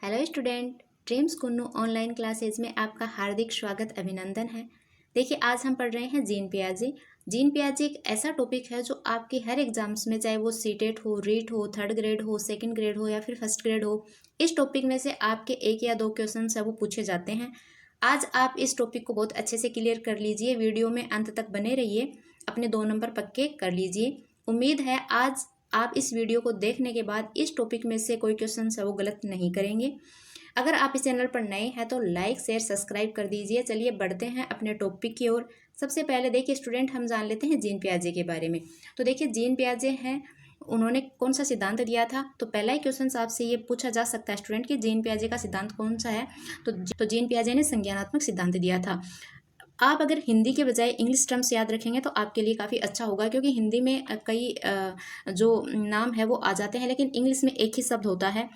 Hello student, dreams Kunnu online classes में आपका हार्दिक स्वागत अभिनंदन है। देखिए, आज हम पढ़ रहे हैं जीन पियाजे। जीन पियाजे एक ऐसा टॉपिक है जो आपके हर एग्जाम्स में, चाहे वो सीटेट हो, रीट हो, थर्ड ग्रेड हो, सेकंड ग्रेड हो या फिर फर्स्ट ग्रेड हो, इस टॉपिक में से आपके एक या दो क्वेश्चन है वो पूछे जाते हैं। आज आप इस टॉपिक को बहुत अच्छे से क्लियर कर लीजिए। वीडियो में अंत तक बने रहिए, अपने 2 नंबर पक्के कर लीजिए। उम्मीद है आज आप इस वीडियो को देखने के बाद इस टॉपिक में से कोई क्वेश्चन है वो गलत नहीं करेंगे। अगर आप इस चैनल पर नए हैं तो लाइक शेयर सब्सक्राइब कर दीजिए। चलिए बढ़ते हैं अपने टॉपिक की ओर। सबसे पहले देखिए स्टूडेंट, हम जान लेते हैं जीन पियाजे के बारे में। तो देखिए, जीन पियाजे हैं, उन्होंने कौन सा सिद्धांत दिया था। तो पहला ही क्वेश्चन आपसे ये पूछा जा सकता है स्टूडेंट कि जीन पियाजे का सिद्धांत कौन सा है। तो जीन पियाजे ने संज्ञानात्मक सिद्धांत दिया था। आप अगर हिंदी के बजाय इंग्लिश टर्म्स याद रखेंगे तो आपके लिए काफ़ी अच्छा होगा, क्योंकि हिंदी में कई जो नाम है वो आ जाते हैं, लेकिन इंग्लिश में एक ही शब्द होता है।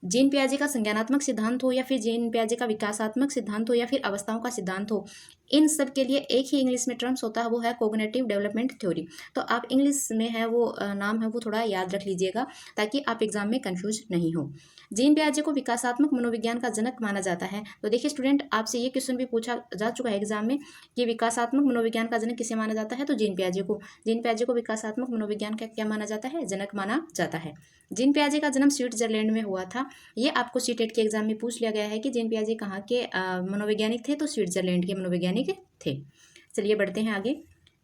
जीन पियाजे का संज्ञानात्मक सिद्धांत हो या फिर जीन पियाजे का विकासात्मक सिद्धांत हो या फिर अवस्थाओं का सिद्धांत हो, इन सब के लिए एक ही इंग्लिश में टर्म्स होता है, वो है कोग्निटिव डेवलपमेंट थ्योरी। तो आप इंग्लिश में है वो नाम है वो थोड़ा याद रख लीजिएगा, ताकि आप एग्जाम में कंफ्यूज नहीं हो। जीन पियाजे को विकासात्मक मनोविज्ञान का जनक माना जाता है। तो देखिए स्टूडेंट, आपसे ये क्वेश्चन भी पूछा जा चुका है एग्जाम में कि विकासात्मक मनोविज्ञान का जनक किसे माना जाता है। तो जीन पियाजे को विकासात्मक मनोविज्ञान का क्या माना जाता है, जनक माना जाता है। जीन पियाजे का जन्म स्विट्जरलैंड में हुआ था। ये आपको सीटेट के एग्जाम में पूछ लिया गया है कि जीन पियाजे कहाँ के मनोवैज्ञानिक थे। तो स्विट्जरलैंड के मनोवैज्ञानिक थे। चलिए बढ़ते हैं आगे।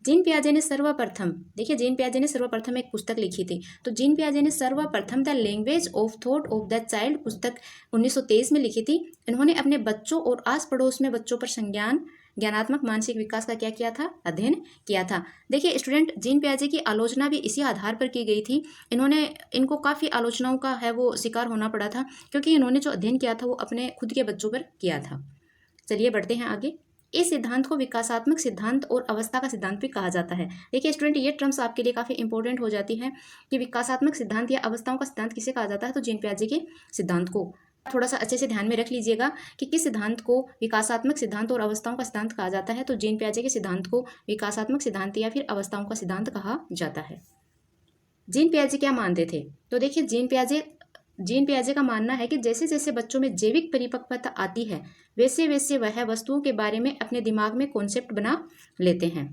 जीन पियाजे ने सर्वप्रथम, देखिए जीन पियाजे ने सर्वप्रथम एक पुस्तक लिखी थी। तो जीन पियाजे ने सर्वप्रथम the language of thought of the child पुस्तक 1923 में लिखी थी। इन्होंने अपने बच्चों और आस पड़ोस में बच्चों पर ज्ञानात्मक मानसिक विकास का क्या किया था, अध्ययन किया था। देखिए स्टूडेंट, जीन पियाजे की आलोचना भी इसी आधार पर की गई थी। इनको काफ़ी आलोचनाओं का है वो शिकार होना पड़ा था, क्योंकि इन्होंने जो अध्ययन किया था वो अपने खुद के बच्चों पर किया था। चलिए बढ़ते हैं आगे। इस सिद्धांत को विकासात्मक सिद्धांत और अवस्था का सिद्धांत भी कहा जाता है। देखिए स्टूडेंट, ये टर्म्स आपके लिए काफ़ी इंपॉर्टेंट हो जाती है कि विकासात्मक सिद्धांत या अवस्थाओं का सिद्धांत किसे कहा जाता है। तो जीन पियाजे के सिद्धांत को थोड़ा सा अच्छे से ध्यान में रख लीजिएगा कि किस सिद्धांत को विकासात्मक सिद्धांत और अवस्थाओं का सिद्धांत कहा जाता है। तो जीन पियाजे के सिद्धांत को विकासात्मक सिद्धांत या फिर अवस्थाओं का सिद्धांत कहा जाता है। जीन पियाजे क्या मानते थे। तो देखिए जीन पियाजे का मानना है कि जैसे जैसे बच्चों में जैविक परिपक्वता आती है, वैसे वैसे वह वस्तुओं के बारे में अपने दिमाग में कॉन्सेप्ट बना लेते हैं।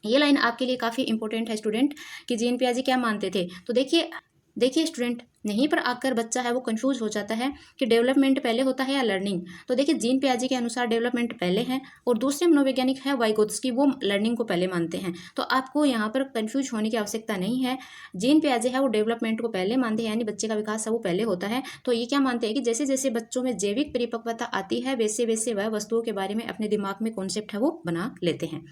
ये लाइन आपके लिए काफ़ी इंपॉर्टेंट है स्टूडेंट कि जीन पियाजे क्या मानते थे। तो देखिए स्टूडेंट, यहीं पर आकर बच्चा है वो कंफ्यूज हो जाता है कि डेवलपमेंट पहले होता है या लर्निंग। तो देखिए जीन पियाजे के अनुसार डेवलपमेंट पहले है और दूसरे मनोवैज्ञानिक है वाइगोत्स्की, वो लर्निंग को पहले मानते हैं। तो आपको यहाँ पर कंफ्यूज होने की आवश्यकता नहीं है। जीन पियाजे है वो डेवलपमेंट को पहले मानते हैं, यानी बच्चे का विकास है वो पहले होता है। तो ये क्या मानते हैं कि जैसे जैसे बच्चों में जैविक परिपक्वता आती है, वैसे वैसे वह वस्तुओं के बारे में अपने दिमाग में कॉन्सेप्ट है वो बना लेते हैं।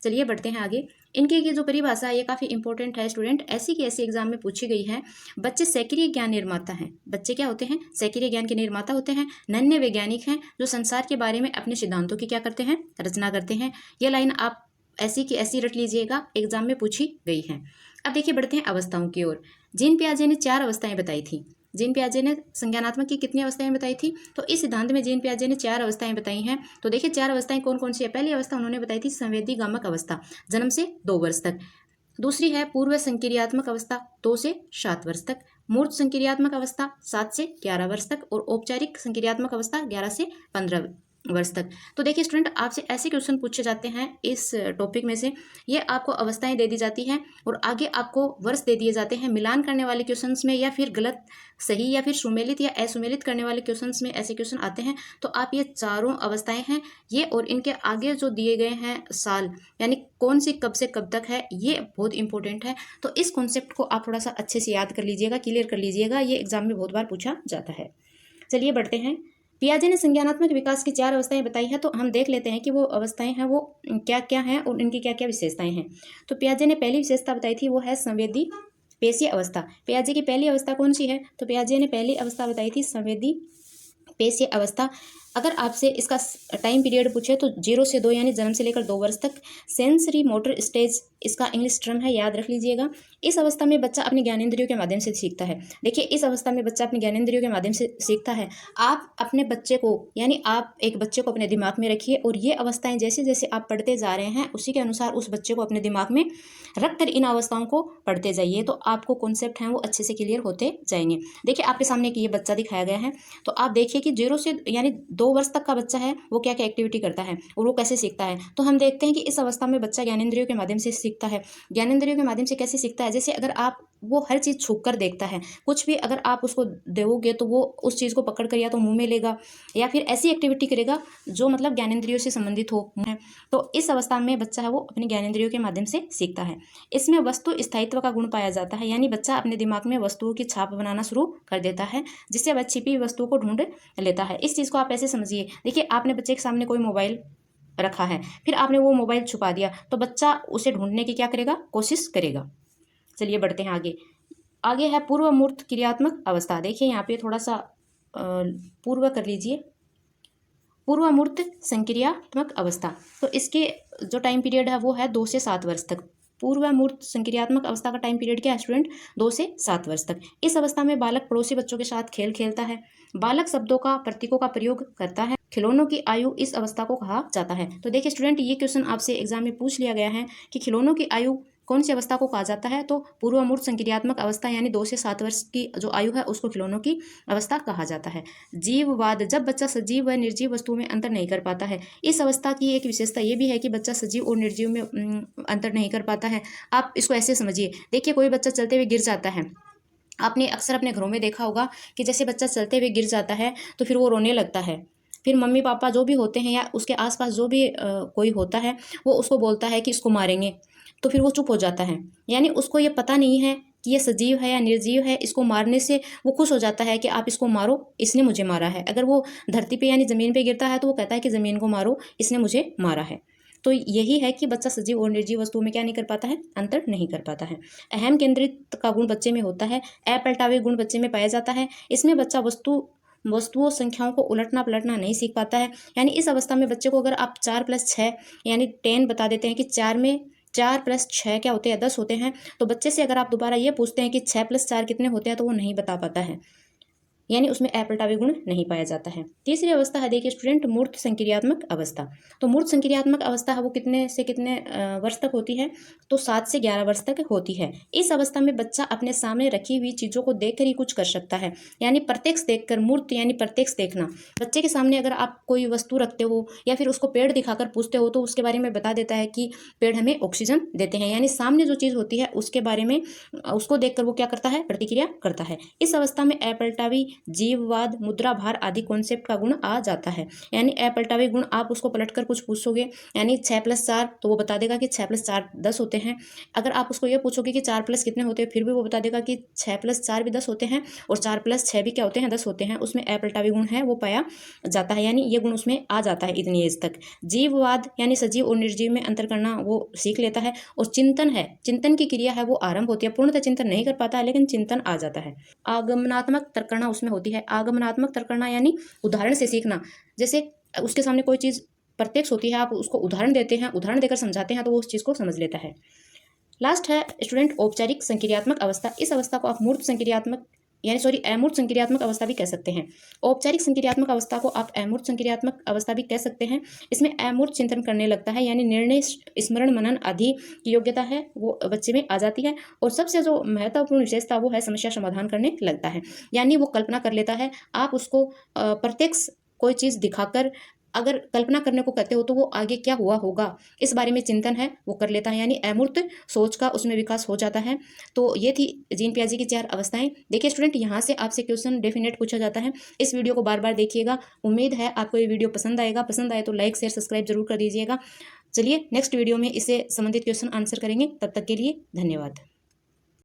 चलिए बढ़ते हैं आगे। इनकी ये जो परिभाषा है ये काफ़ी इंपॉर्टेंट है स्टूडेंट, ऐसी की ऐसी एग्जाम में पूछी गई है। बच्चे सक्रिय ज्ञान निर्माता हैं। बच्चे क्या होते हैं, सक्रिय ज्ञान के निर्माता होते हैं। नन्हे वैज्ञानिक हैं जो संसार के बारे में अपने सिद्धांतों की क्या करते हैं, रचना करते हैं। ये लाइन आप ऐसी की ऐसी रट लीजिएगा, एग्जाम में पूछी गई है। अब देखिए बढ़ते हैं अवस्थाओं की ओर। जीन पियाजे ने 4 अवस्थाएं बताई थी। जीन पियाजे ने संज्ञानात्मक की कितनी अवस्थाएं बताई थी। तो इस सिद्धांत में जीन पियाजे ने 4 अवस्थाएं बताई हैं। तो देखिए 4 अवस्थाएं कौन कौन सी है। पहली अवस्था उन्होंने बताई थी संवेदी गामक अवस्था, जन्म से 2 वर्ष तक। दूसरी है पूर्व संक्रियात्मक अवस्था, 2 से 7 वर्ष तक। मूर्त संक्रियात्मक अवस्था 7 से 11 वर्ष तक। और औपचारिक संक्रियात्मक अवस्था 11 से 15 वर्ष तक। तो देखिए स्टूडेंट, आपसे ऐसे क्वेश्चन पूछे जाते हैं इस टॉपिक में से। ये आपको अवस्थाएं दे दी जाती हैं और आगे आपको वर्ष दे दिए जाते हैं। मिलान करने वाले क्वेश्चंस में या फिर गलत सही या फिर सुमेलित या असुमेलित करने वाले क्वेश्चंस में ऐसे क्वेश्चन आते हैं। तो आप ये चारों अवस्थाएं हैं ये, और इनके आगे जो दिए गए हैं साल, यानी कौन सी कब से कब तक है, ये बहुत इंपॉर्टेंट है। तो इस कॉन्सेप्ट को आप थोड़ा सा अच्छे से याद कर लीजिएगा, क्लियर कर लीजिएगा, ये एग्जाम में बहुत बार पूछा जाता है। चलिए बढ़ते हैं। पियाजे ने संज्ञानात्मक विकास की 4 अवस्थाएं बताई है। तो हम देख लेते हैं कि वो अवस्थाएं हैं वो क्या क्या हैं और इनकी क्या क्या विशेषताएं हैं। तो पियाजे ने पहली विशेषता बताई थी वो है संवेदी पेशीय अवस्था। पियाजे की पहली अवस्था कौन सी है। तो पियाजे ने पहली अवस्था बताई थी संवेदी पेश ये अवस्था, अगर आपसे इसका टाइम पीरियड पूछे तो 0 से 2 यानी जन्म से लेकर 2 वर्ष तक। सेंसरी मोटर स्टेज इसका इंग्लिश टर्म है, याद रख लीजिएगा। इस अवस्था में बच्चा अपने ज्ञानेंद्रियों के माध्यम से सीखता है। देखिए, इस अवस्था में बच्चा अपने ज्ञानेंद्रियों के माध्यम से सीखता है। आप अपने बच्चे को यानी आप एक बच्चे को अपने दिमाग में रखिए और ये अवस्थाएं जैसे जैसे आप पढ़ते जा रहे हैं उसी के अनुसार उस बच्चे को अपने दिमाग में रखकर इन अवस्थाओं को पढ़ते जाइए, तो आपको कॉन्सेप्ट हैं वो अच्छे से क्लियर होते जाएंगे। देखिए, आपके सामने कि ये बच्चा दिखाया गया है, तो आप देखिए कि 0 से यानी 2 वर्ष तक का बच्चा है वो क्या क्या एक्टिविटी करता है और वो कैसे सीखता है। तो हम देखते हैं कि इस अवस्था में बच्चा ज्ञानेंद्रियों के माध्यम से सीखता है। ज्ञानेंद्रियों के माध्यम से कैसे सीखता है, जैसे अगर आप वो हर चीज़ छू कर देखता है, कुछ भी अगर आप उसको दोगे तो वो उस चीज़ को पकड़ कर या तो मुंह में लेगा या फिर ऐसी एक्टिविटी करेगा जो मतलब ज्ञानेंद्रियों से संबंधित हो। तो इस अवस्था में बच्चा है वो अपने ज्ञानेंद्रियों के माध्यम से सीखता है। इसमें वस्तु स्थायित्व का गुण पाया जाता है, यानी बच्चा अपने दिमाग में वस्तुओं की छाप बनाना शुरू कर देता है, जिससे वह छिपी हुई वस्तुओं को ढूंढ लेता है। इस चीज़ को आप ऐसे समझिए, देखिए आपने बच्चे के सामने कोई मोबाइल रखा है, फिर आपने वो मोबाइल छुपा दिया, तो बच्चा उसे ढूंढने की क्या करेगा, कोशिश करेगा। चलिए बढ़ते हैं आगे। आगे है पूर्व मूर्त क्रियात्मक अवस्था। देखिए यहाँ पे थोड़ा सा पूर्व कर लीजिए, पूर्व मूर्त संक्रियात्मक अवस्था। तो इसके जो टाइम पीरियड है वो है 2 से 7 वर्ष तक। पूर्व मूर्त संक्रियात्मक अवस्था का टाइम पीरियड क्या है स्टूडेंट, 2 से 7 वर्ष तक। इस अवस्था में बालक पड़ोसी बच्चों के साथ खेल खेलता है, बालक शब्दों का प्रतीकों का प्रयोग करता है। खिलौनों की आयु इस अवस्था को कहा जाता है। तो देखिए स्टूडेंट, ये क्वेश्चन आपसे एग्जाम में पूछ लिया गया है कि खिलौनों की आयु कौन सी अवस्था को कहा जाता है, तो पूर्व मूर्त संक्रियात्मक अवस्था यानी 2 से 7 वर्ष की जो आयु है उसको खिलौनों की अवस्था कहा जाता है। जीववाद, जब बच्चा सजीव व निर्जीव वस्तुओं में अंतर नहीं कर पाता है। इस अवस्था की एक विशेषता ये भी है कि बच्चा सजीव और निर्जीव में अंतर नहीं कर पाता है। आप इसको ऐसे समझिए, देखिए कोई बच्चा चलते हुए गिर जाता है, आपने अक्सर अपने घरों में देखा होगा कि जैसे बच्चा चलते हुए गिर जाता है तो फिर वो रोने लगता है, फिर मम्मी पापा जो भी होते हैं या उसके आसपास जो भी कोई होता है वो उसको बोलता है कि इसको मारेंगे, तो फिर वो चुप हो जाता है। यानी उसको ये पता नहीं है कि ये सजीव है या निर्जीव है, इसको मारने से वो खुश हो जाता है कि आप इसको मारो, इसने मुझे मारा है। अगर वो धरती पे यानी ज़मीन पे गिरता है तो वो कहता है कि ज़मीन को मारो, इसने मुझे मारा है। तो यही है कि बच्चा सजीव और निर्जीव वस्तुओं में क्या नहीं कर पाता है, अंतर नहीं कर पाता है। अहम केंद्रित का गुण बच्चे में होता है, अपलटावे गुण बच्चे में पाया जाता है। इसमें बच्चा वस्तुओं संख्याओं को उलटना पलटना नहीं सीख पाता है। यानी इस अवस्था में बच्चे को अगर आप 4 + 6 यानी 10 बता देते हैं कि 4 + 6 क्या होते हैं, 10 होते हैं, तो बच्चे से अगर आप दोबारा ये पूछते हैं कि 6 + 4 कितने होते हैं, तो वो नहीं बता पाता है, यानी उसमें अपलटावे गुण नहीं पाया जाता है। तीसरी अवस्था है देखिए स्टूडेंट, मूर्त संक्रियात्मक अवस्था। तो मूर्त संक्रियात्मक अवस्था है वो कितने से कितने वर्ष तक होती है, तो 7 से 11 वर्ष तक होती है। इस अवस्था में बच्चा अपने सामने रखी हुई चीज़ों को देखकर ही कुछ कर सकता है, यानी प्रत्यक्ष देखकर। मूर्त यानी प्रत्यक्ष देखना। बच्चे के सामने अगर आप कोई वस्तु रखते हो या फिर उसको पेड़ दिखाकर पूछते हो तो उसके बारे में बता देता है कि पेड़ हमें ऑक्सीजन देते हैं, यानी सामने जो चीज़ होती है उसके बारे में उसको देखकर वो क्या करता है, प्रतिक्रिया करता है। इस अवस्था में अपलटावी, जीववाद, मुद्रा भार आदि कॉन्सेप्ट का गुण आ जाता है। यानी अपलटावे गुण, आप उसको पलटकर कुछ पूछोगे, यानी 6 + 4 तो वो बता देगा कि 6 + 4 10 होते हैं। अगर आप उसको ये पूछोगे कि 4 प्लस कितने होते हैं, फिर भी वो बता देगा कि 6 + 4 भी 10 होते हैं और 4 + 6 भी क्या होते हैं, 10 होते हैं। उसमें अपलटावे गुण है वो पाया जाता है, यानी ये गुण उसमें आ जाता है इतनी एज तक। जीववाद यानी सजीव और निर्जीव में अंतर करना वो सीख लेता है। और चिंतन है, चिंतन की क्रिया है वो आरंभ होती है, पूर्णतः चिंतन नहीं कर पाता है लेकिन चिंतन आ जाता है। आगमनात्मक तर्कणा उसमें होती है। आगमनात्मक तर्कणा यानी उदाहरण से सीखना। जैसे उसके सामने कोई चीज़ प्रत्यक्ष होती है, आप उसको उदाहरण देते हैं, उदाहरण देकर समझाते हैं तो वो उस चीज़ को समझ लेता है। लास्ट है स्टूडेंट औपचारिक संक्रियात्मक अवस्था। इस अवस्था को आप मूर्त संक्रियात्मक अमूर्त संक्रियात्मक अवस्था भी कह सकते हैं। औपचारिक संक्रियात्मक अवस्था को आप अमूर्त संक्रियात्मक अवस्था भी कह सकते हैं। इसमें अमूर्त चिंतन करने लगता है, यानी निर्णय स्मरण मनन आदि की योग्यता है वो बच्चे में आ जाती है। और सबसे जो महत्वपूर्ण विशेषता वो है समस्या समाधान करने लगता है, यानी वो कल्पना कर लेता है। आप उसको प्रत्यक्ष कोई चीज़ दिखाकर अगर कल्पना करने को कहते हो तो वो आगे क्या हुआ होगा इस बारे में चिंतन है वो कर लेता है, यानी अमूर्त सोच का उसमें विकास हो जाता है। तो ये थी जीन पियाजे की 4 अवस्थाएं। देखिए स्टूडेंट, यहाँ से आपसे क्वेश्चन डेफिनेट पूछा जाता है। इस वीडियो को बार बार देखिएगा। उम्मीद है आपको ये वीडियो पसंद आएगा। पसंद आए तो लाइक शेयर सब्सक्राइब जरूर कर दीजिएगा। चलिए नेक्स्ट वीडियो में इससे संबंधित क्वेश्चन आंसर करेंगे। तब तक के लिए धन्यवाद।